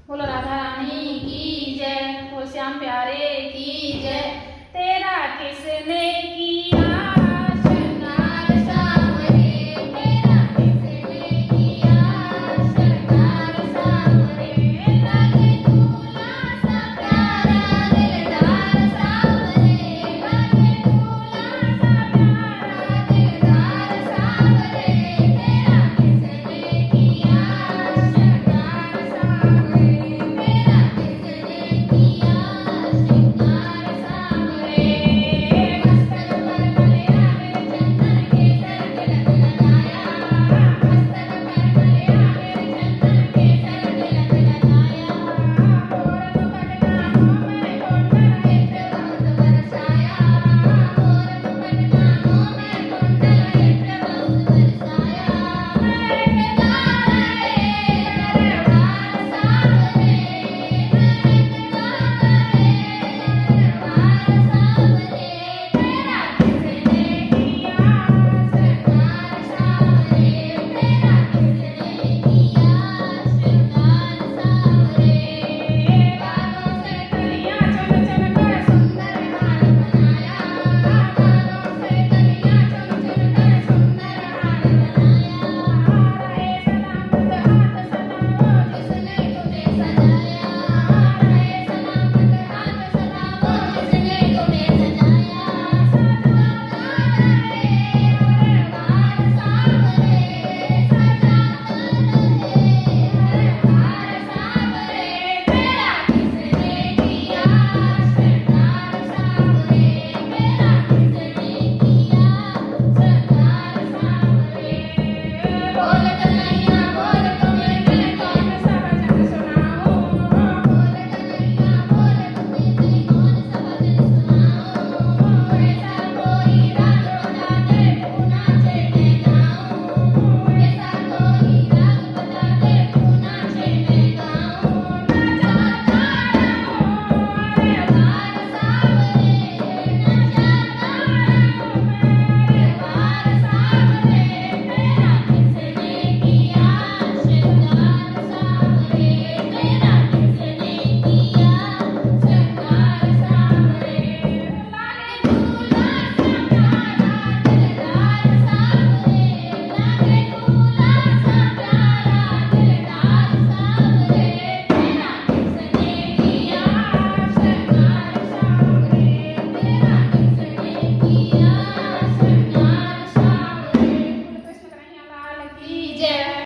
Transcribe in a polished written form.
बोलो राधा रानी की जय, बोल श्याम प्यारे की जय। तेरा किसने किया श्रृंगार सांवरे, तेरा किसने किया श्रृंगार सांवरे। लगे दूल्हा सा प्यारा दिलदार सांवरे, लगे दूल्हा सा प्यारा दिलदार सांवरे। तेरा किसने किया श्रृंगार सांवरे।